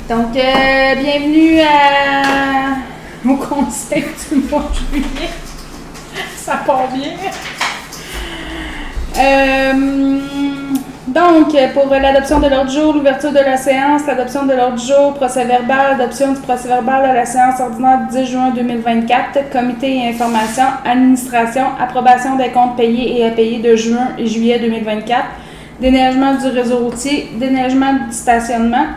Donc, bienvenue au conseil du mois de juillet. Ça part bien. Donc, pour l'adoption de l'ordre du jour, l'ouverture de la séance, l'adoption de l'ordre du jour, procès-verbal, l'adoption du procès-verbal à la séance ordinaire du 10 juin 2024, comité et information, administration, approbation des comptes payés et à payer de juin et juillet 2024, déneigement du réseau routier, déneigement du stationnement,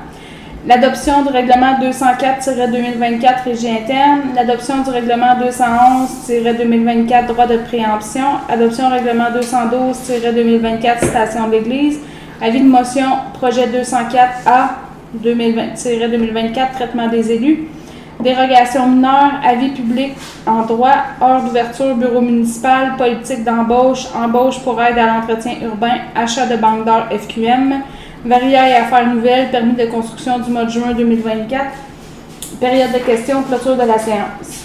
l'adoption du règlement 204-2024 régie interne, l'adoption du règlement 211-2024 droit de préemption, adoption règlement 212-2024 station d'église, avis de motion projet 204A-2024 traitement des élus, dérogation mineure, avis public en droit, heure d'ouverture, bureau municipal, politique d'embauche, embauche pour aide à l'entretien urbain, achat de banque d'heures FQM, Varia et affaires nouvelles, permis de construction du mois de juin 2024, période de questions, clôture de la séance.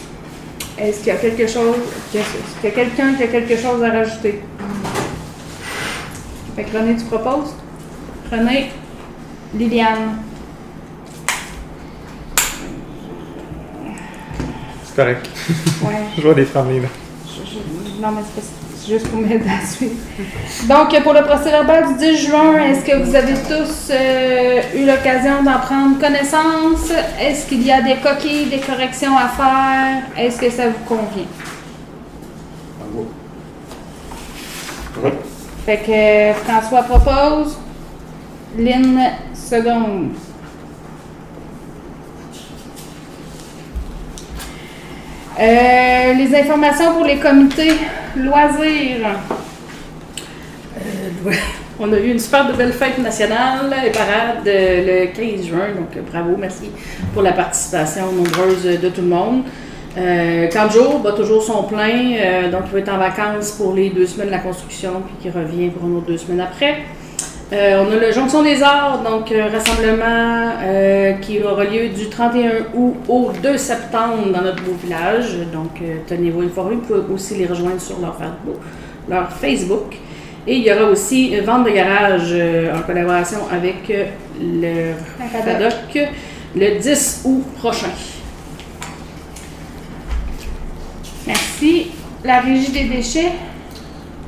Est-ce qu'il y a quelque chose, est-ce qu'il y a quelqu'un qui a quelque chose à rajouter? Fait que René, tu proposes? René, Liliane. C'est correct. Ouais. Je vois des fermiers là. Non, mais c'est juste pour m'aider à suivre. Donc, pour le procès-verbal du 10 juin, est-ce que vous avez tous eu l'occasion d'en prendre connaissance? Est-ce qu'il y a des coquilles, des corrections à faire? Est-ce que ça vous convient? Oui. Fait que François propose, Lynn seconde. Les informations pour les comités loisirs. On a eu une super belle fête nationale et parade le 15 juin, donc bravo, merci pour la participation nombreuse de tout le monde. Kanjo bat toujours son plein, donc il va être en vacances pour les 2 semaines de la construction, puis qui revient pour une autre 2 semaines après. On a le Jonction des Arts, donc rassemblement qui aura lieu du 31 août au 2 septembre dans notre beau village. Donc tenez-vous informés, vous pouvez aussi les rejoindre sur leur Facebook. Et il y aura aussi vente de garage en collaboration avec le FADOC le 10 août prochain. Merci. La régie des déchets.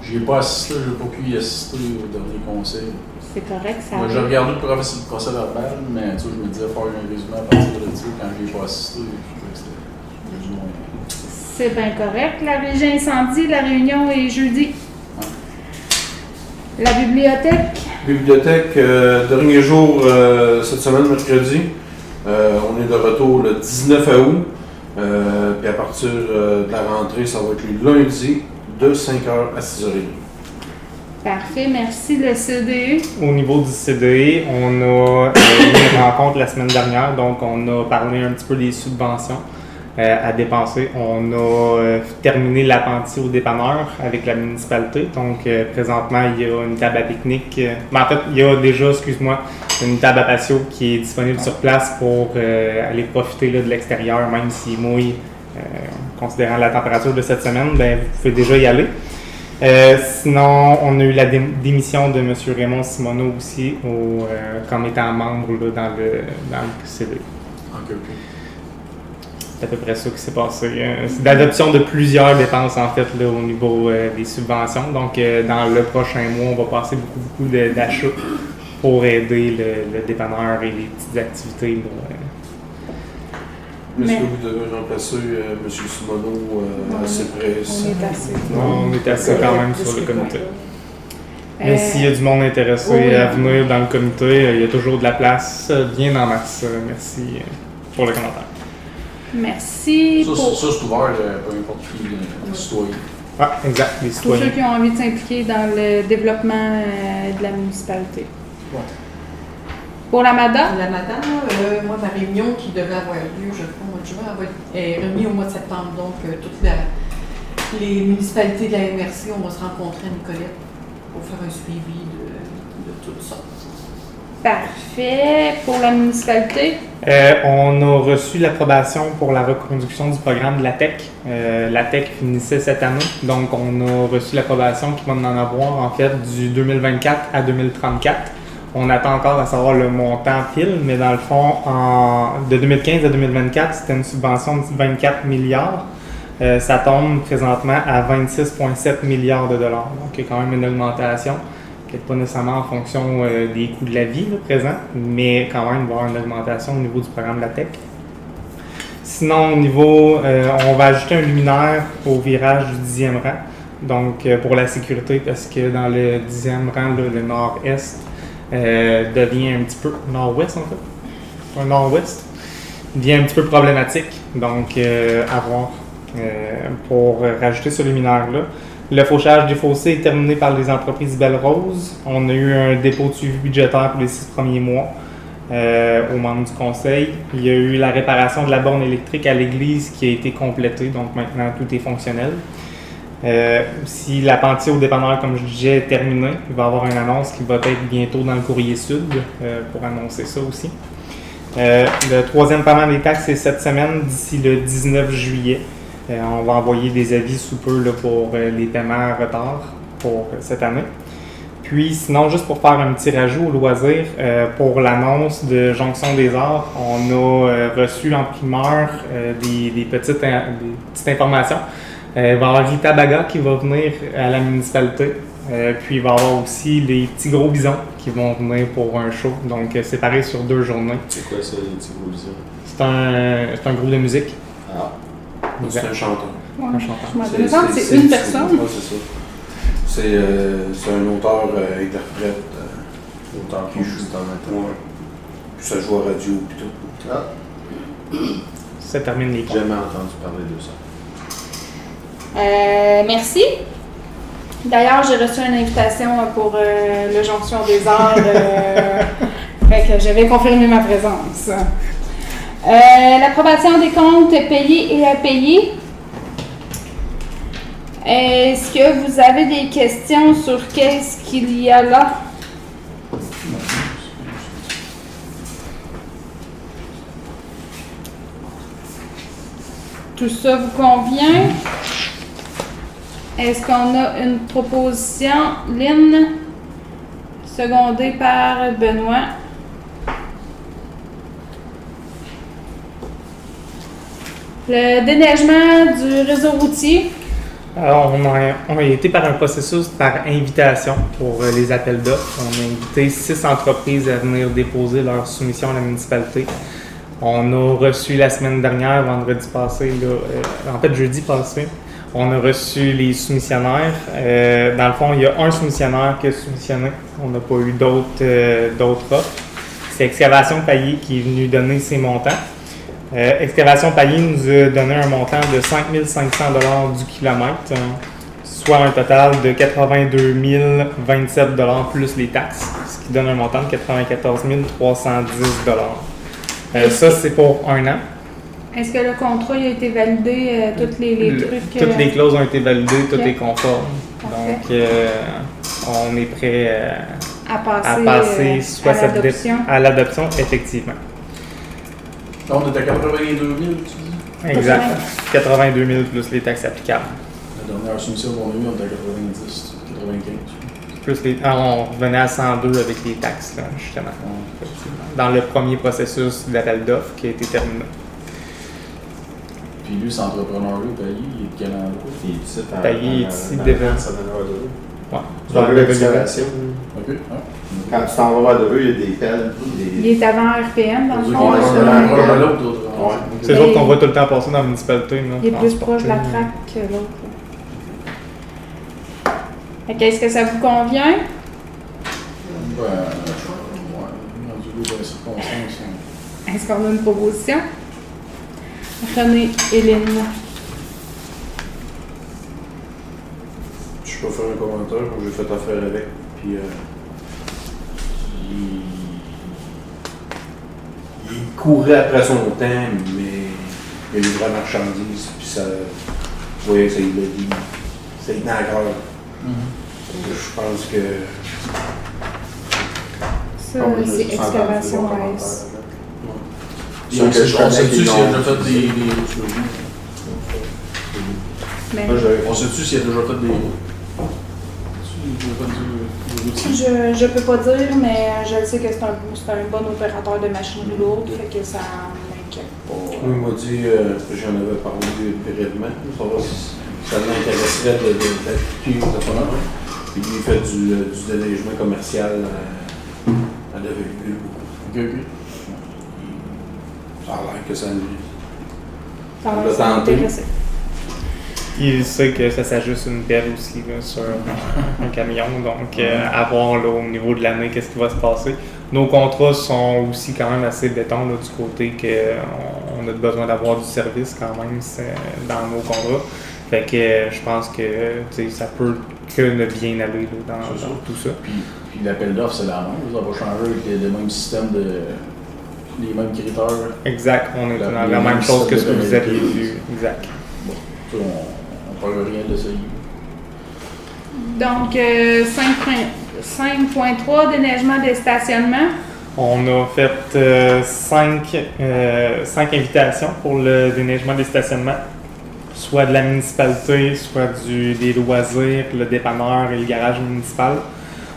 J'y ai pas assisté, je n'ai pas pu y assister au dernier conseil. C'est correct, ça Moi, arrive. j'ai regardé le procès verbal, mais tu sais, je me disais faire un résumé à partir de ça quand je n'y ai pas assisté. Je trouvais que c'était plus ou moins. C'est bien correct. La régie incendie, la réunion est jeudi. La bibliothèque. Bibliothèque, dernier jour cette semaine, mercredi. On est de retour le 19 août. Puis à partir de la rentrée, ça va être les lundis de 5h à 6h30. Parfait, merci. Le CDE. Au niveau du CDE, on a eu une rencontre la semaine dernière, donc on a parlé un petit peu des subventions à dépenser. On a terminé l'appentis au dépanneur avec la municipalité, donc présentement il y a une table à pique-nique. Mais en fait, il y a déjà, une table à patio qui est disponible sur place pour aller profiter là, de l'extérieur, même s'il mouille, considérant la température de cette semaine, ben, vous pouvez déjà y aller. Sinon, on a eu la démission de M. Raymond Simoneau aussi, comme étant membre là, dans le CDE. C'est à peu près ça qui s'est passé. C'est l'adoption de plusieurs dépenses en fait là, au niveau des subventions. Donc, dans le prochain mois, on va passer beaucoup d'achats pour aider le dépanneur et les petites activités. Est-ce que vous devez remplacer M. Simoneau assez près? On est assez. On est assez quand même sur le comité. Mais s'il y a du monde intéressé oui. à venir dans le comité, il y a toujours de la place bien en masse. Merci pour le commentaire. Merci. Ça, c'est ouvert, peu importe qui les citoyens. Ah, exact, les Tous citoyens. ceux qui ont envie de s'impliquer dans le développement de la municipalité. Ouais. Pour la MADA, La madame, moi, ma réunion qui devait avoir lieu, je crois, au mois de juin, est remise au mois de septembre. Donc, toutes les municipalités de la MRC, on va se rencontrer à Nicolette pour faire un suivi de tout ça. parfait. Pour la municipalité, On a reçu l'approbation pour la reconduction du programme de la TEC. La TEC finissait cette année, donc on a reçu l'approbation qui va en avoir en fait du 2024 à 2034. On attend encore à savoir le montant pile, mais dans le fond, de 2015 à 2024, c'était une subvention de 24 milliards. Ça tombe présentement à 26,7 milliards de dollars. Donc, il y a quand même une augmentation. Peut-être pas nécessairement en fonction des coûts de la vie là, présents, mais quand même, il va y avoir une augmentation au niveau du programme de la TEC. Sinon, au niveau, on va ajouter un luminaire au virage du 10e rang. Donc, pour la sécurité, parce que dans le 10e rang, là, le nord-est devient un petit peu nord-ouest, en fait. Un nord-ouest devient un petit peu problématique. Donc, à voir pour rajouter ce luminaire-là. Le fauchage des fossés est terminé par les entreprises Belle Rose. On a eu un dépôt de suivi budgétaire pour les 6 premiers mois aux membres du conseil. Il y a eu la réparation de la borne électrique à l'église qui a été complétée, donc maintenant tout est fonctionnel. Si l'appentis au dépanneur, comme je disais, est terminé, il va y avoir une annonce qui va être bientôt dans le courrier sud pour annoncer ça aussi. Le troisième paiement des taxes est cette semaine, d'ici le 19 juillet. On va envoyer des avis sous peu là, pour les paiements en retard pour cette année. Puis sinon, juste pour faire un petit rajout au loisir, pour l'annonce de Jonction des Arts, on a reçu en primeur des petites informations. Il va y avoir Rita Baga qui va venir à la municipalité. Puis il va y avoir aussi les petits gros bisons qui vont venir pour un show, donc séparés sur 2 journées. C'est quoi ça, les petits gros bisons? C'est un groupe de musique. Ah. C'est un chanteur. Ouais, Un chanteur. je me demande, c'est une personne. Ouais, c'est ça. C'est un auteur-interprète. Autant qui joue dans un temps. Ouais. Puis ça joue à radio et tout. Ah. Ça termine les J'ai comptes. jamais entendu parler de ça. Merci. D'ailleurs, j'ai reçu une invitation pour le Jonction des Arts. Fait que je vais confirmer ma présence. L'approbation des comptes payés et impayés. Est-ce que vous avez des questions sur qu'est-ce qu'il y a là? Tout ça vous convient? Est-ce qu'on a une proposition? Lynn, secondée par Benoît. Le déneigement du réseau routier. Alors, on a été par un processus par invitation pour les appels d'offres. On a invité 6 entreprises à venir déposer leur soumission à la municipalité. On a reçu la semaine dernière, vendredi passé, en fait jeudi passé, on a reçu les soumissionnaires. Dans le fond, il y a un soumissionnaire qui a soumissionné. On n'a pas eu d'autres offres. C'est Excavation Paillé qui est venu donner ses montants. Excavation Paillé nous a donné un montant de 5 500 $ du kilomètre, soit un total de 82 027 $ plus les taxes, ce qui donne un montant de 94 310 $. Ça, c'est pour 1 an. Est-ce que le contrat il a été validé, tous les trucs? Toutes les clauses ont été validées, tout Ok. est conforme. Parfait. Donc, on est prêt à à passer, passer soit à l'adoption, effectivement. On est à 82 000, tu dis? Exact. 82 000 plus les taxes applicables. La dernière soumission qu'on a eue, on était à 90, 95. Plus on revenait à 102 avec les taxes, là, justement. Dans le premier processus d'appel d'offres qui a été terminé. Puis lui, cet entrepreneur-là, Paillé, il est de quel endroit? Il est ici, Paillé est ici, devant. Ça donne à deux. Ouais. Tu vas ver l'excavation. Ok. Ah. Quand tu t'en vas vers deux, il y a des pelles. Il est avant RPM, dans le fond. Ouais, là, c'est sur un le- proche de l'autre. Ouais. C'est sûr qu'on voit tout le temps passer dans la municipalité. Là, Il est plus transporter. proche de la traque que l'autre. Fait que, est-ce que ça vous convient? Ouais, rendu là dans les circonstances. Est-ce qu'on a une proposition? René, Hélène. Je peux faire un commentaire, comme j'ai fait affaire avec. Puis, il courait après son temps, mais il livrait la marchandise, puis ça. Vous voyez, ça il l'a dit. Ça y tenait à cœur. Je pense que. Ça, c'est excavation AS. On sait-tu s'il a déjà fait des. Mais On sait-tu s'il a déjà fait des. outils. Je peux pas dire, mais je sais que c'est un bon opérateur de machinerie lourde, fait que ça m'inquiète pas. Oui, il m'a dit, j'en avais parlé brièvement, savoir si ça l'intéresserait d'appliquer aux appareils. Puis lui, il fait du déneigement commercial à la véhicule. Ok, ok. Ça a l'air que ça lui. Ça On va l'a tenté. m'intéresser. Il sait que ça s'ajuste une pelle aussi là, sur un camion, donc à voir là, au niveau de l'année qu'est-ce qui va se passer. Nos contrats sont aussi quand même assez béton là, du côté qu'on a besoin d'avoir du service quand même dans nos contrats. Fait que je pense que ça peut que ne bien aller là, dans tout ça. Puis l'appel d'offres, c'est la même. Ça va changer avec le même système les mêmes critères. Exact, on est dans Les la même mêmes chose que ce que systèmes de vous aviez véhicules. vu. Exact. Bon, tu sais, on ne parle rien de ça. Donc, 5.3, déneigement des stationnements. On a fait 5 invitations pour le déneigement des stationnements, soit de la municipalité, soit des loisirs, le dépanneur et le garage municipal.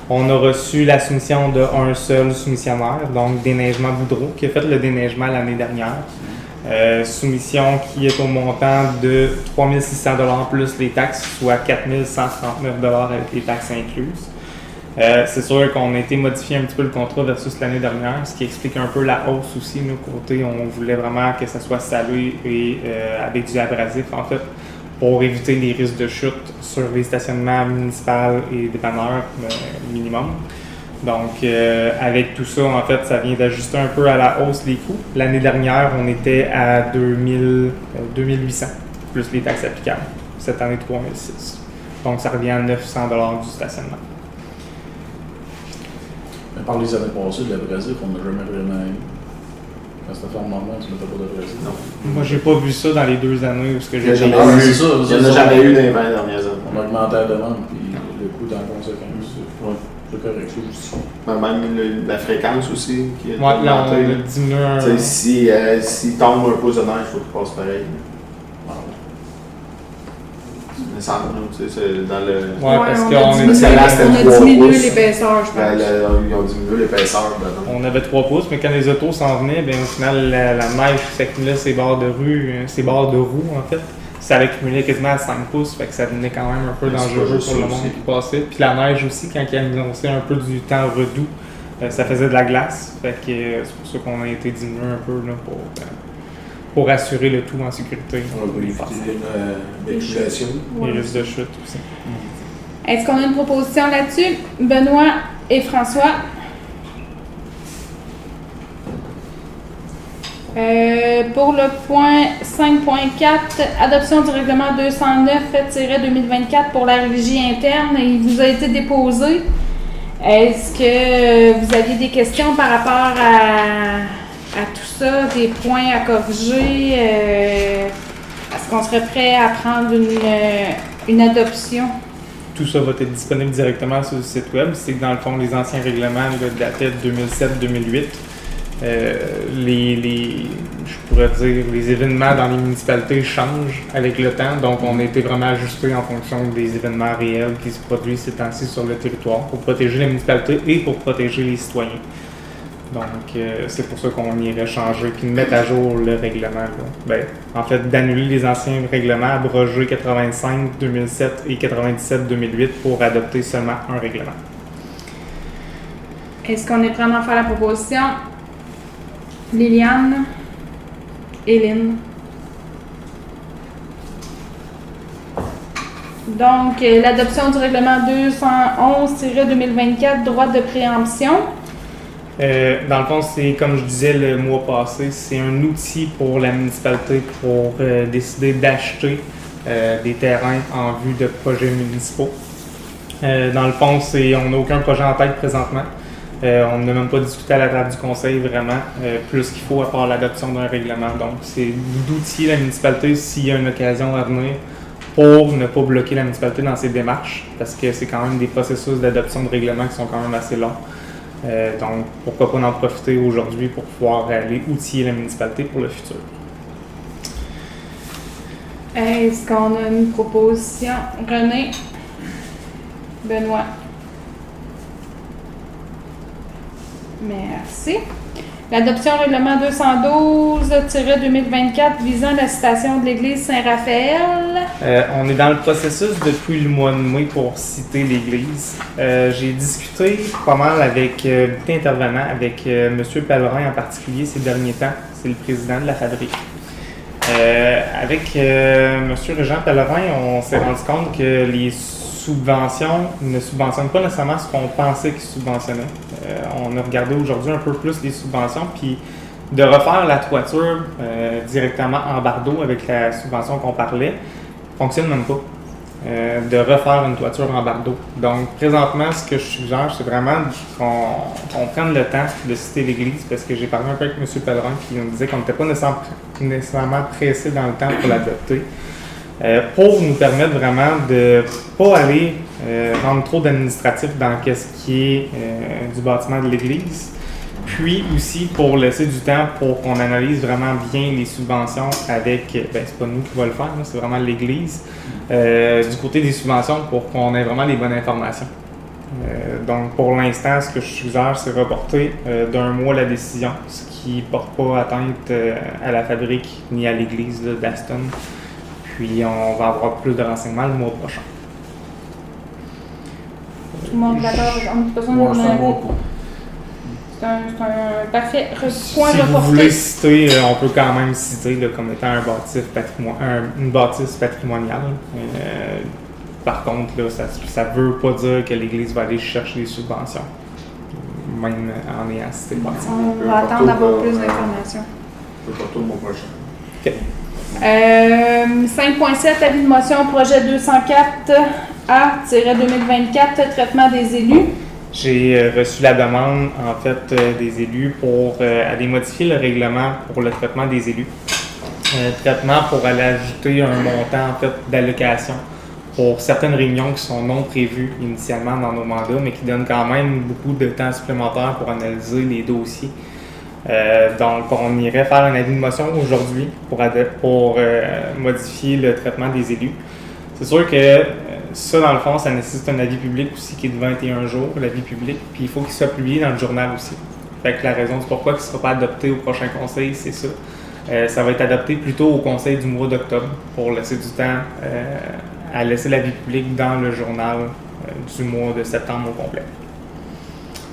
On a reçu la soumission d'un seul soumissionnaire, donc Déneigement Boudreau, qui a fait le déneigement l'année dernière. Soumission qui est au montant de 3 600 $ plus les taxes, soit 4 139 $ avec les taxes incluses. C'est sûr qu'on a été modifié un petit peu le contrat versus l'année dernière, ce qui explique un peu la hausse aussi de nos côtés. On voulait vraiment que ça soit salé et avec du abrasif, en fait, pour éviter les risques de chute sur les stationnements municipaux et dépanneurs minimum. Donc, avec tout ça, en fait, ça vient d'ajuster un peu à la hausse les coûts. L'année dernière, on était à 2800 plus les taxes applicables. Cette année, 3006. Donc, ça revient à 900 $ du stationnement. Mais par les années passées, de l'abrasif, on n'a jamais vraiment eu. Quand c'était fait normalement, tu ne mettais pas d'abrasif. Non. Moi, j'ai pas vu ça dans les 2 années où ce que Il y a j'ai jamais Ah, mais eu. c'est ça, Il n'y en a jamais eu dans les 20 dernières années. On a augmenté la demande, puis le coût est en conséquence. Ouais. C'est correct, c'est juste. Même la fréquence aussi qui est Ouais, là, on augmentée. a diminué un... Tu sais, s'il tombe un pouce de neige, il faut qu'il passe pareil. Il me semble, tu sais, c'est dans le. Ouais, parce on qu'on a diminué, Ça reste à on a 3 diminué pouces. l'épaisseur, je pense. Ils ont diminué l'épaisseur dedans. On avait 3 pouces, mais quand les autos s'en venaient, bien, au final, la neige s'accumulait ses bords de roue, en fait. Ça accumulait quasiment à 5 pouces, fait que ça devenait quand même un peu Mais c'est dangereux pas juste pour le ça monde aussi. qui passait. Puis la neige aussi, quand il annonçait un peu du temps redoux, ça faisait de la glace. Fait que c'est pour ça qu'on a été diminué un peu là, pour assurer le tout en sécurité. On va éviter l'accumulation. Les risques de chute aussi. Est-ce qu'on a une proposition là-dessus? Benoît et François. Pour le point 5.4, adoption du règlement 209-2024 pour la régie interne, il vous a été déposé. Est-ce que vous aviez des questions par rapport à tout ça, des points à corriger? Est-ce qu'on serait prêt à prendre une adoption? Tout ça va être disponible directement sur le site web. C'est que dans le fond, les anciens règlements là, dataient de 2007-2008. Je pourrais dire, les événements dans les municipalités changent avec le temps, donc on a été vraiment ajusté en fonction des événements réels qui se produisent ces temps-ci sur le territoire pour protéger la municipalité et pour protéger les citoyens. Donc c'est pour ça qu'on irait changer puis mettre à jour le règlement. Là. Ben, en fait, d'annuler les anciens règlements, abroger 85, 2007 et 97, 2008 pour adopter seulement un règlement. Est-ce qu'on est prêt à en faire la proposition? Liliane? Hélène? Donc, l'adoption du règlement 211-2024, droit de préemption. Dans le fond, c'est comme je disais le mois passé, c'est un outil pour la municipalité pour décider d'acheter des terrains en vue de projets municipaux. Dans le fond, on n'a aucun projet en tête présentement. On n'a même pas discuté à la table du conseil vraiment plus qu'il faut à part l'adoption d'un règlement. Donc, c'est d'outiller la municipalité s'il y a une occasion à venir pour ne pas bloquer la municipalité dans ses démarches, parce que c'est quand même des processus d'adoption de règlements qui sont quand même assez longs. Donc, pourquoi pas en profiter aujourd'hui pour pouvoir aller outiller la municipalité pour le futur. Est-ce qu'on a une proposition? René? Benoît? Merci. L'adoption règlement 212-2024 visant la citation de l'église Saint-Raphaël. On est dans le processus depuis le mois de mai pour citer l'église. J'ai discuté pas mal avec beaucoup d'intervenants, avec M. Pellerin en particulier ces derniers temps. C'est le président de la fabrique. Avec M. Régent Pellerin, on s'est rendu compte que les subventions ne subventionnent pas nécessairement ce qu'on pensait qu'ils subventionnaient. On a regardé aujourd'hui un peu plus les subventions, puis de refaire la toiture directement en bardeau avec la subvention qu'on parlait, fonctionne même pas. De refaire une toiture en bardeau. Donc, présentement, ce que je suggère, c'est vraiment qu'on prenne le temps de citer l'église, parce que j'ai parlé un peu avec M. Pellerin, qui nous disait qu'on n'était pas nécessairement pressé dans le temps pour l'adopter. Pour nous permettre vraiment de ne pas aller rendre trop d'administratif dans ce qui est du bâtiment de l'église, puis aussi pour laisser du temps pour qu'on analyse vraiment bien les subventions avec, c'est pas nous qui va le faire, c'est vraiment l'église, du côté des subventions pour qu'on ait vraiment les bonnes informations. Donc pour l'instant, ce que je suggère, c'est reporter d'un mois la décision, ce qui ne porte pas atteinte à la fabrique ni à l'église d'Aston. Puis on va avoir plus de renseignements le mois prochain. Tout le monde est d'accord? On a besoin Moi, c'est un de... bon coup. C'est un parfait point Si vous voulez citer, on peut quand même citer là, comme étant un bâtisse une bâtisse patrimoniale. Par contre, là, ça ne veut pas dire que l'Église va aller chercher des subventions, même en ayant cité le bâtiment. On va attendre d'avoir plus d'informations. Je vais porter le mois prochain. OK. 5.7, avis de motion, projet 204A-2024, traitement des élus. J'ai reçu la demande, en fait, des élus pour aller modifier le règlement pour le traitement des élus. Traitement pour aller ajouter un montant, en fait, d'allocation pour certaines réunions qui sont non prévues initialement dans nos mandats, mais qui donnent quand même beaucoup de temps supplémentaire pour analyser les dossiers. Donc, on irait faire un avis de motion aujourd'hui pour modifier le traitement des élus. C'est sûr que ça, dans le fond, ça nécessite un avis public aussi qui est de 21 jours, l'avis public, puis il faut qu'il soit publié dans le journal aussi. Fait que la raison du pourquoi il ne sera pas adopté au prochain conseil, c'est ça. Ça va être adopté plutôt au conseil du mois d'octobre pour laisser du temps à laisser l'avis public dans le journal du mois de septembre au complet.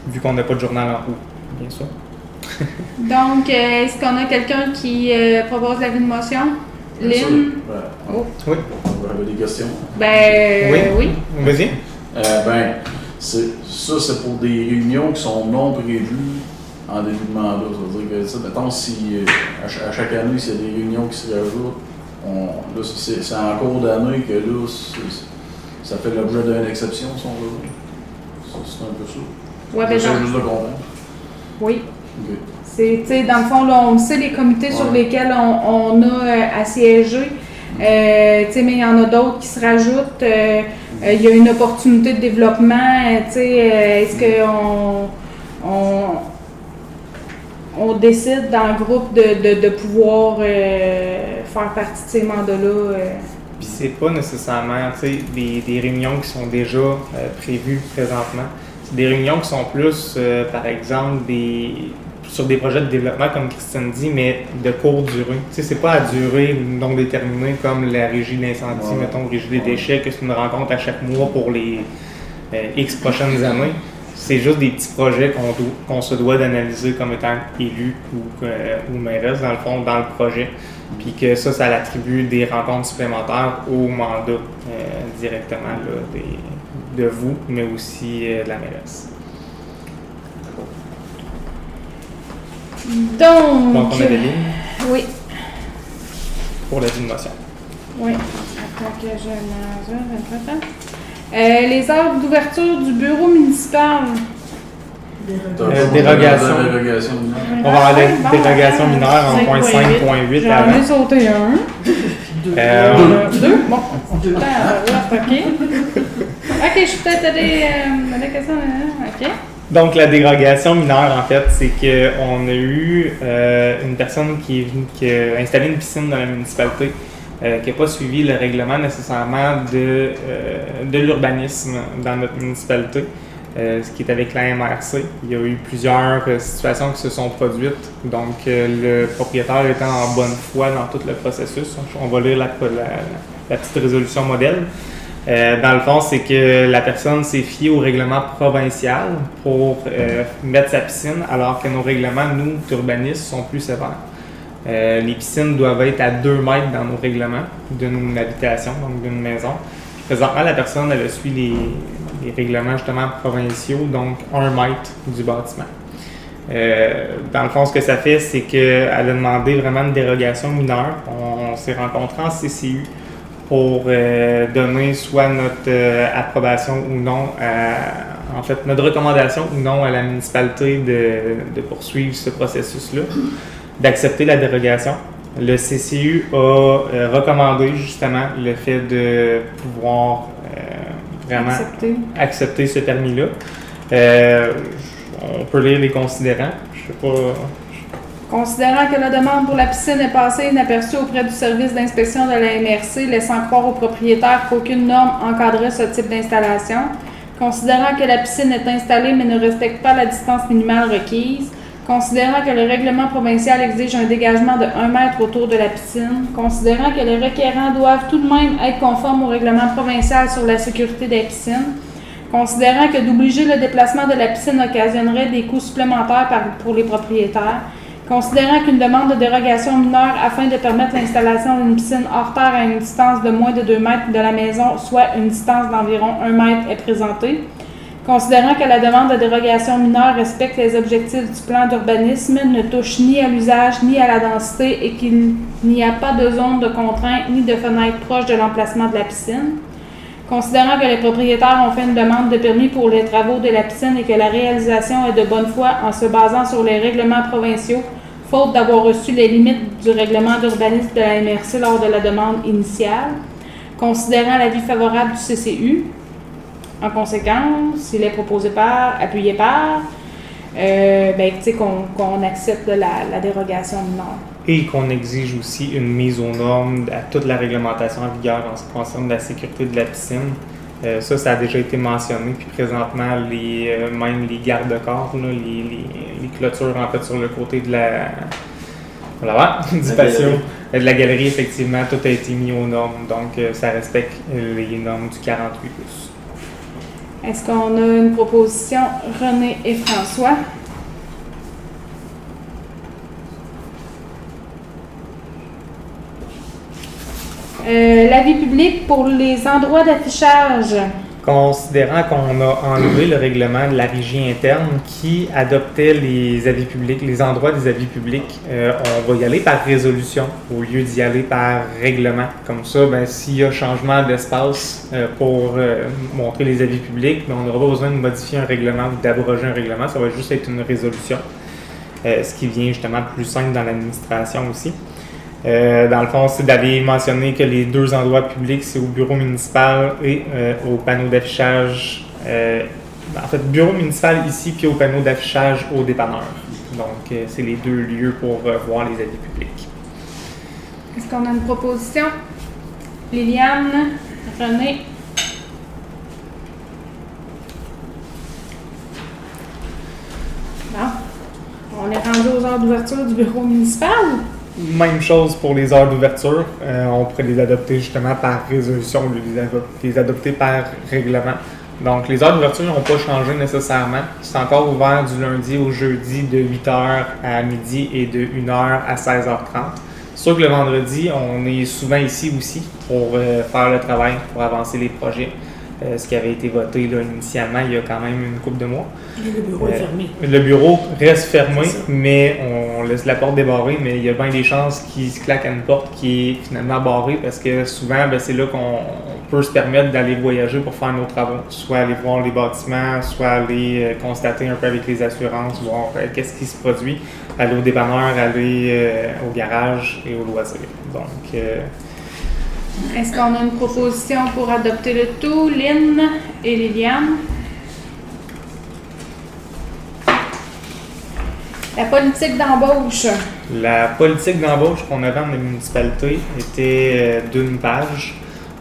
Vu qu'on n'a pas de journal en haut, bien sûr. Donc, est-ce qu'on a quelqu'un qui propose l'avis de motion? Lynn? Oh. Oui. Vous avez des questions? Oui. Vas-y. C'est pour des réunions qui sont non prévues en début de mandat. Ça veut dire que, mettons, si à chaque année, s'il y a des réunions qui se rajoutent, c'est en cours d'année que là, ça fait l'objet d'une exception, si on veut. C'est un peu ça. Ouais, c'est juste de comprendre. Oui. Okay. C'est, dans le fond, là, on sait les comités sur lesquels on a à siéger. Mais il y en a d'autres qui se rajoutent. Il y a une opportunité de développement. Est-ce qu'on on décide dans le groupe de pouvoir faire partie de ces mandats-là? Puis c'est pas nécessairement des réunions qui sont déjà prévues présentement. C'est des réunions qui sont plus, par exemple, sur des projets de développement, comme Christiane dit, mais de courte durée. C'est pas à durée non déterminée comme la régie d'incendie, mettons, régie des déchets, que c'est une rencontre à chaque mois pour les X prochaines années. C'est juste des petits projets qu'on se doit d'analyser comme étant élu ou mairesse, dans le fond, dans le projet. Puis que ça l'attribue des rencontres supplémentaires au mandat directement là, de vous, mais aussi de la mairesse. Donc on a des lignes. Oui. Pour la motion. Oui. Attends que je les heures d'ouverture du bureau municipal. Dérogation. On va avoir des dérogations mineures en point 5.8 avant. J'en ai sauté un. Deux. Bon. OK. OK, je suis peut-être allée à la question. OK. Donc, la dérogation mineure, en fait, c'est qu'on a eu une personne qui a installé une piscine dans la municipalité qui n'a pas suivi le règlement nécessairement de l'urbanisme dans notre municipalité. ce qui est avec la MRC. Il y a eu plusieurs situations qui se sont produites. Donc, le propriétaire étant en bonne foi dans tout le processus, on va lire la petite résolution modèle. Dans le fond, c'est que la personne s'est fiée au règlement provincial pour mettre sa piscine, alors que nos règlements, nous, d'urbanistes, sont plus sévères. Les piscines doivent être à 2 mètres dans nos règlements d'une habitation, donc d'une maison. Présentement, la personne, elle suit les règlements justement provinciaux, donc 1 mètre du bâtiment. Dans le fond, ce que ça fait, c'est qu'elle a demandé vraiment une dérogation mineure. On s'est rencontrés en CCU pour donner soit notre approbation ou non, en fait, notre recommandation ou non à la municipalité de poursuivre ce processus-là, d'accepter la dérogation. Le CCU a recommandé justement le fait de pouvoir vraiment accepter ce permis-là. On peut lire les considérants. Je sais pas. Considérant que la demande pour la piscine est passée inaperçue auprès du service d'inspection de la MRC, laissant croire au propriétaire qu'aucune norme encadrait ce type d'installation. Considérant que la piscine est installée mais ne respecte pas la distance minimale requise. Considérant que le règlement provincial exige un dégagement de 1 mètre autour de la piscine. Considérant que les requérants doivent tout de même être conformes au règlement provincial sur la sécurité des piscines. Considérant que d'obliger le déplacement de la piscine occasionnerait des coûts supplémentaires pour les propriétaires. Considérant qu'une demande de dérogation mineure afin de permettre l'installation d'une piscine hors terre à une distance de moins de 2 mètres de la maison, soit une distance d'environ 1 mètre, est présentée. Considérant que la demande de dérogation mineure respecte les objectifs du plan d'urbanisme, ne touche ni à l'usage ni à la densité et qu'il n'y a pas de zone de contrainte ni de fenêtre proche de l'emplacement de la piscine. Considérant que les propriétaires ont fait une demande de permis pour les travaux de la piscine et que la réalisation est de bonne foi en se basant sur les règlements provinciaux, faute d'avoir reçu les limites du règlement d'urbanisme de la MRC lors de la demande initiale. Considérant l'avis favorable du CCU, en conséquence, il est appuyé par, qu'on accepte la dérogation mineure. Et qu'on exige aussi une mise aux normes à toute la réglementation en vigueur en ce qui concerne la sécurité de la piscine. Ça a déjà été mentionné. Puis présentement, même les garde-corps, les clôtures en fait sur le côté de du patio, de la galerie, effectivement, tout a été mis aux normes. Donc, ça respecte les normes du 48+. Est-ce qu'on a une proposition? René et François. L'avis public pour les endroits d'affichage. Considérant qu'on a enlevé le règlement de la régie interne qui adoptait les avis publics, les endroits des avis publics, on va y aller par résolution au lieu d'y aller par règlement. Comme ça, s'il y a changement d'espace pour montrer les avis publics, on n'aura pas besoin de modifier un règlement ou d'abroger un règlement, ça va juste être une résolution, ce qui vient justement plus simple dans l'administration aussi. Dans le fond, c'est d'aller mentionner que les 2 endroits publics, c'est au bureau municipal et au panneau d'affichage. En fait, bureau municipal ici, puis au panneau d'affichage au dépanneur. Donc, c'est les 2 lieux pour voir les avis publics. Est-ce qu'on a une proposition? Liliane, René. Bon. On est rendu aux heures d'ouverture du bureau municipal. Même chose pour les heures d'ouverture. On pourrait les adopter justement par résolution ou les adopter par règlement. Donc, les heures d'ouverture n'ont pas changé nécessairement. C'est encore ouvert du lundi au jeudi de 8h à midi et de 1h à 16h30. C'est sûr que le vendredi, on est souvent ici aussi pour faire le travail, pour avancer les projets. Ce qui avait été voté là, initialement il y a quand même une couple de mois. Le bureau est fermé. Le bureau reste fermé, mais on laisse la porte débarrée, mais il y a bien des chances qu'il se claque à une porte qui est finalement barrée parce que souvent, c'est là qu'on peut se permettre d'aller voyager pour faire nos travaux. Soit aller voir les bâtiments, soit aller constater un peu avec les assurances, voir qu'est-ce qui se produit, aller au dépanneur, aller au garage et au loisir. Donc, est-ce qu'on a une proposition pour adopter le tout? Lynn et Liliane. La politique d'embauche. La politique d'embauche qu'on avait en municipalité était d'une page.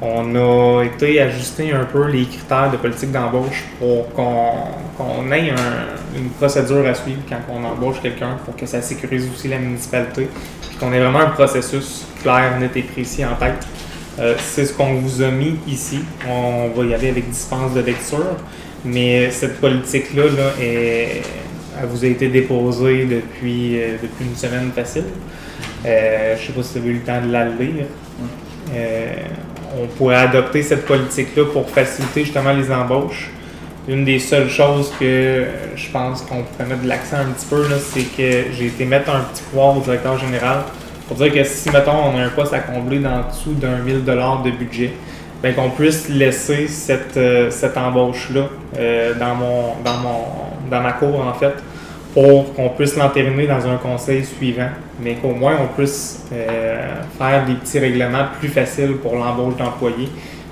On a été ajuster un peu les critères de politique d'embauche pour qu'on ait une procédure à suivre quand on embauche quelqu'un pour que ça sécurise aussi la municipalité, puis qu'on ait vraiment un processus clair, net et précis en tête. C'est ce qu'on vous a mis ici. On va y aller avec dispense de lecture, mais cette politique-là, elle vous a été déposée depuis une semaine facile. Je ne sais pas si vous avez eu le temps de la lire. On pourrait adopter cette politique-là pour faciliter justement les embauches. Une des seules choses que je pense qu'on pourrait mettre de l'accent un petit peu, là, c'est que j'ai été mettre un petit pouvoir au directeur général pour dire que si, mettons, on a un poste à combler dans dessous d'1 000 $ de budget, bien qu'on puisse laisser cette embauche-là dans ma cour, en fait, pour qu'on puisse l'entériner dans un conseil suivant, mais qu'au moins on puisse faire des petits règlements plus faciles pour l'embauche d'employés,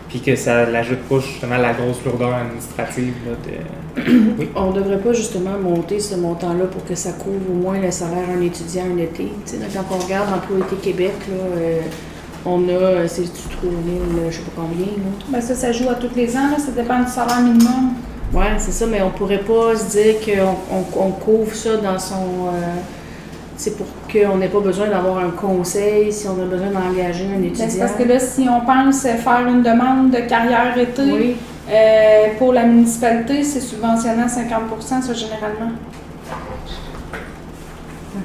puis que ça n'ajoute pas justement la grosse lourdeur administrative. Là, Oui. On ne devrait pas justement monter ce montant-là pour que ça couvre au moins le salaire d'un étudiant un été. Tu sais, quand on regarde Employé Québec, là, on a, c'est 3 000, je sais pas combien. Là. Ben ça joue à tous les ans, là, ça dépend du salaire minimum. Oui, c'est ça, mais on pourrait pas se dire qu'on couvre ça dans son... c'est pour qu'on n'ait pas besoin d'avoir un conseil, si on a besoin d'engager un étudiant. Ben, c'est parce que là, si on pense faire une demande de carrière été, oui. Pour la municipalité, c'est subventionné à 50%, ça, généralement.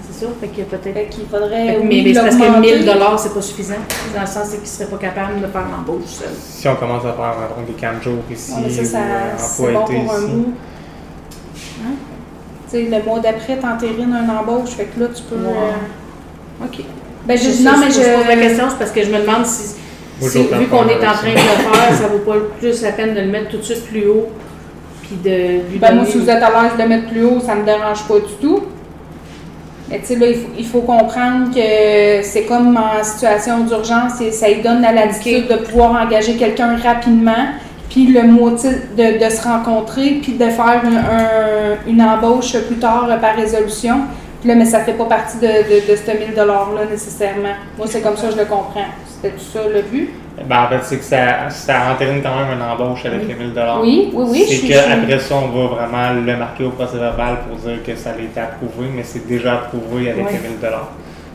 C'est ça, fait qu'il y a peut-être... Fait qu'il faudrait... mais c'est parce que 1 000 $, c'est pas suffisant. Dans le sens, c'est qu'ils ne seraient pas capables de faire l'embauche seul. si on commence à faire des 15 jours ici, Ouais, mais ça, c'est ou bon emploi été pour un ici. mois. Hein? Tu sais, le mois d'après, t'entérines un embauche, fait que là, tu peux... OK. Ben, non, mais je pose la question, c'est parce que je me demande si vu qu'on est en train de le faire, ça vaut pas plus la peine de le mettre tout de suite plus haut, puis de lui moi, si vous êtes à l'aise de le mettre plus haut, ça me dérange pas du tout. Mais tu sais, là, il faut comprendre que c'est comme en situation d'urgence et ça lui donne la latitude de pouvoir engager quelqu'un rapidement, puis le motif de se rencontrer, puis de faire une embauche plus tard par résolution. Puis là, mais ça fait pas partie de ce 1 000 $-là nécessairement. Moi, c'est comme ça que je le comprends. C'était tout ça le but? Ben, en fait, c'est que ça entérine quand même une embauche avec les 1 000 $. Oui. C'est qu'après ça, on va vraiment le marquer au procès-verbal pour dire que ça a été approuvé, mais c'est déjà approuvé avec les 1 000 $.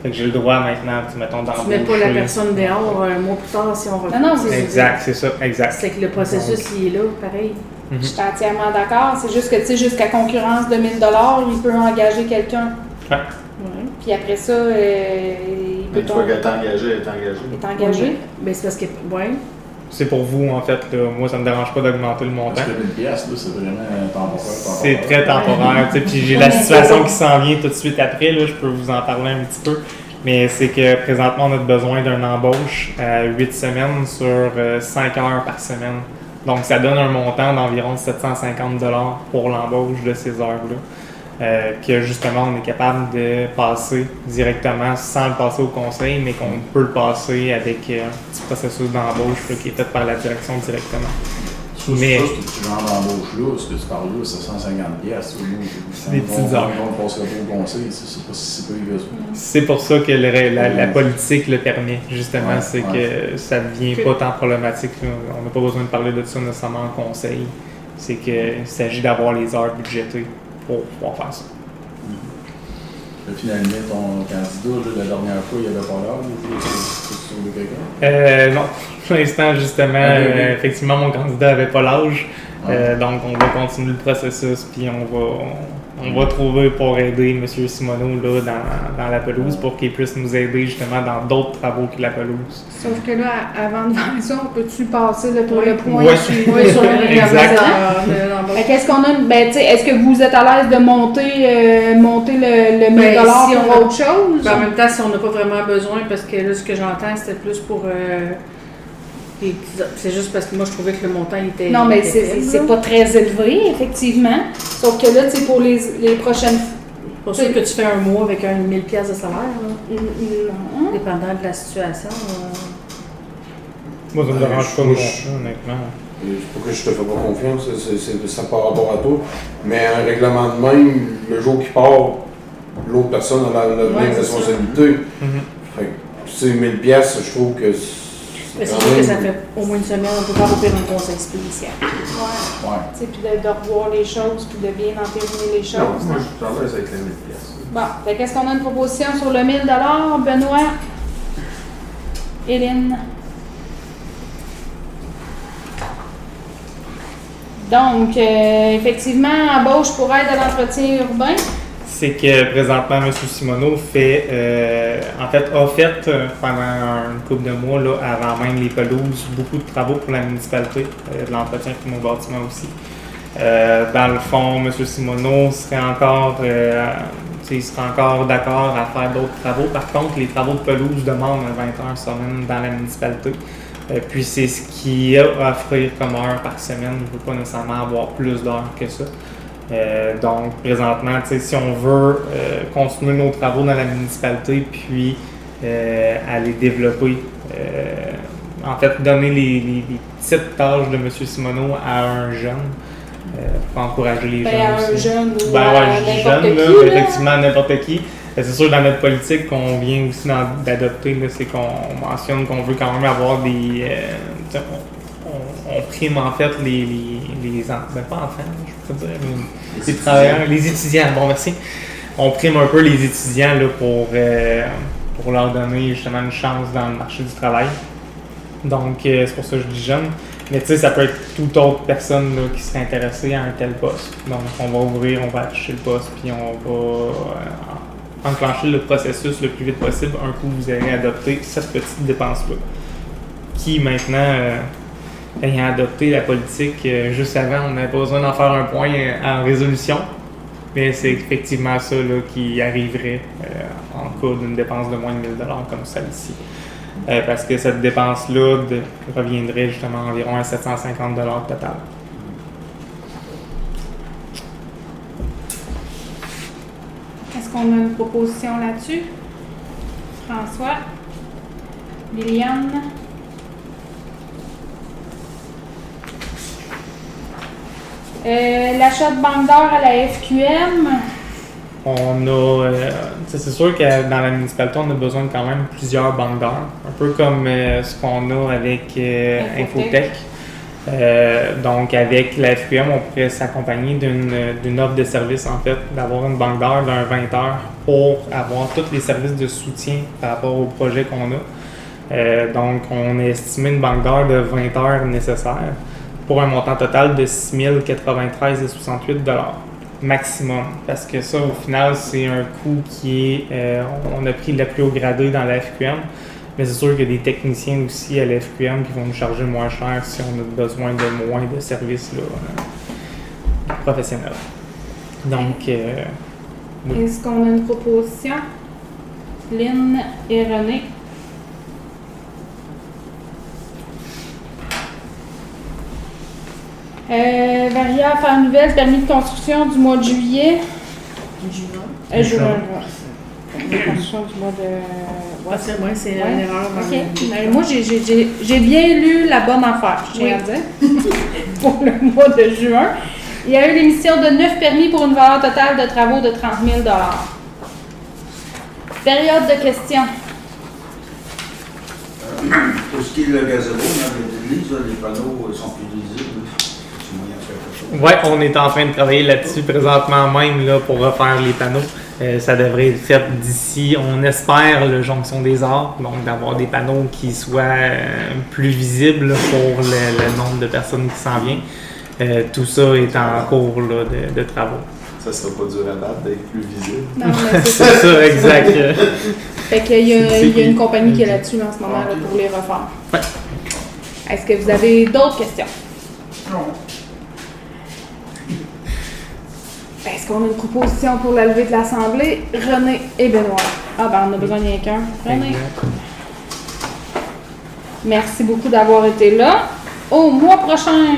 Fait que j'ai le droit maintenant, mettons, d'embaucher. Tu mets pas la personne dehors un mois plus tard si on refuse. Non, exact, c'est ça, exact. C'est que le processus, il est là, pareil. Je suis entièrement d'accord. C'est juste que, tu sais, jusqu'à concurrence de 1 000 $, il peut engager quelqu'un. Ouais. Puis après ça, il peut Une fois qu'elle est engagée, elle est engagée. est engagé. Mais c'est parce que, C'est pour vous, en fait. Là. Moi, ça me dérange pas d'augmenter le montant. Parce que 1 000 $, là, c'est vraiment temporaire. C'est très temporaire. Tu sais, puis j'ai la situation qui s'en vient tout de suite après. Là, je peux vous en parler un petit peu. Mais c'est que présentement, on a besoin d'une embauche à 8 semaines sur 5 heures par semaine. Donc, ça donne un montant d'environ 750 $ pour l'embauche de ces heures-là. Que justement, on est capable de passer directement sans le passer au conseil, mais qu'on peut le passer avec un petit processus d'embauche là, qui est fait par la direction directement. Mais ça, ce genre d'embauche-là, ce que tu parles là, c'est 150 $. C'est des petites heures. On ne passerait pas au conseil, c'est pas si peu que ça. C'est pour ça que la politique le permet, justement. Ouais, c'est que ça ne devient pas tant problématique. Là. On n'a pas besoin de parler de ça nécessairement en conseil. C'est qu'il s'agit d'avoir les heures budgétées pour pouvoir faire ça. Finalement, ton candidat, la dernière fois, il n'y avait pas l'heure, tu trouvé quelqu'un? Non, pour l'instant, justement, effectivement, mon candidat n'avait pas l'âge. Donc, on va continuer le processus, puis on va trouver pour aider M. Simoneau là, dans la pelouse pour qu'il puisse nous aider justement dans d'autres travaux que la pelouse. Sauf que là, avant de faire ça, on peut-tu passer le point Ouais. suivant sur le Exact. Qu'est-ce qu'on a? Ben, tu sais, est-ce que vous êtes à l'aise de monter le 1 000 $ si pour autre chose? En même temps, si on n'a pas vraiment besoin, parce que là, ce que j'entends, c'était plus pour... c'est juste parce que moi, je trouvais que le montant était... Non, mais c'est pas très élevé, effectivement. Sauf que là, tu sais, pour les prochaines... Pour sûr que tu fais un mois avec 1 000 $ de salaire, là, Non. dépendant de la situation. Moi, ça me dérange pas, honnêtement. C'est pas que je te fais pas confiance, ça par rapport à toi. Mais un règlement de même, le jour qui part, l'autre personne a la même responsabilité. Fait que, tu sais, 1 000 $, je trouve que Mais c'est sûr que ça fait au moins une semaine, on peut pas ouvrir un conseil spécial. Ouais. Ouais. Tu sais, puis de revoir les choses, puis de bien entériner les Non, choses. moi, hein. je travaille avec les 1000 pièces. Bon, fait qu'est-ce qu'on a une proposition sur le 1000 $? Benoît? Hélène? Donc, effectivement, embauche pour aide à l'entretien urbain. C'est que présentement, M. Simoneau fait, a fait pendant une couple de mois, là, avant même les pelouses, beaucoup de travaux pour la municipalité, de l'entretien pour nos bâtiments aussi. Dans le fond, M. Simoneau serait encore, il serait encore d'accord à faire d'autres travaux. Par contre, les travaux de pelouse demandent un 20 heures semaine dans la municipalité. Puis c'est ce qu'il a à offrir comme heure par semaine. Il ne veut pas nécessairement avoir plus d'heures que ça. Donc, présentement, si on veut continuer nos travaux dans la municipalité, puis aller développer, en fait, donner les petites tâches de M. Simoneau à un jeune, pour encourager les jeunes À un aussi. jeune ou Ouais, à je dis n'importe jeune, qui. là, Là. effectivement, n'importe qui. C'est sûr, dans notre politique qu'on vient aussi d'adopter, là, c'est qu'on mentionne qu'on veut quand même avoir des... on prime en fait pas enfants, je peux dire, mais les travailleurs, les étudiants, bon merci. On prime un peu les étudiants là, pour leur donner justement une chance dans le marché du travail. Donc c'est pour ça que je dis jeune. Mais tu sais, ça peut être toute autre personne là, qui serait intéressée à un tel poste. Donc on va ouvrir, on va afficher le poste, puis on va enclencher le processus le plus vite possible un coup vous allez adopter cette petite dépense-là. Qui maintenant, ayant adopté la politique juste avant, on n'avait pas besoin d'en faire un point en résolution. Mais c'est effectivement ça là, qui arriverait en cas d'une dépense de moins de 1 000 $ comme celle-ci. Parce que cette dépense-là reviendrait justement environ à 750 $ total. Est-ce qu'on a une proposition là-dessus? François? Liliane? L'achat de banque d'heures à la FQM. On a, c'est sûr que dans la municipalité, on a besoin de quand même plusieurs banques d'heures, un peu comme ce qu'on a avec Infotech. Donc, avec la FQM, on pourrait s'accompagner d'une offre de service, en fait, d'avoir une banque d'heures d'un 20 heures pour avoir tous les services de soutien par rapport au projet qu'on a. Donc, on a estimé une banque d'heures de 20 heures nécessaires pour un montant total de 6 093,68 $ maximum. Parce que ça, au final, c'est un coût qui est... on a pris le plus haut gradé dans la FQM. Mais c'est sûr qu'il y a des techniciens aussi à la FQM qui vont nous charger moins cher si on a besoin de moins de services là, professionnels. Donc, oui. Est-ce qu'on a une proposition? Lynn et René. Varia faire nouvelle, permis de construction du mois de juillet. Juin. Permis de construction du mois de... Ouais, c'est moi, c'est Ouais. une erreur. OK. Moi, j'ai bien lu la bonne affaire, je tiens à dire, pour le mois de juin. Il y a eu l'émission de 9 permis pour une valeur totale de travaux de 30 000 $. Période de questions. Pour ce qui est de la gazebo, dans l'église, les panneaux sont plus visibles. C'est moyen de faire quelque chose. Ouais, on est en train de travailler là-dessus présentement même là, pour refaire les panneaux. Ça devrait être fait d'ici, on espère, le Jonction des Arts, donc d'avoir des panneaux qui soient plus visibles pour le nombre de personnes qui s'en viennent. Tout ça est en cours là, de travaux. Ça sera pas dur à battre d'être plus visible. Non, mais c'est C'est ça, exact. Fait qu'il y a une compagnie qui est là-dessus en ce moment là, pour les refaire. Ouais. Est-ce que vous avez d'autres questions? Non. Est-ce qu'on a une proposition pour la levée de l'Assemblée? René et Benoît. Ah ben on a besoin d'un qu'un. René. Exact. Merci beaucoup d'avoir été là. Au mois prochain!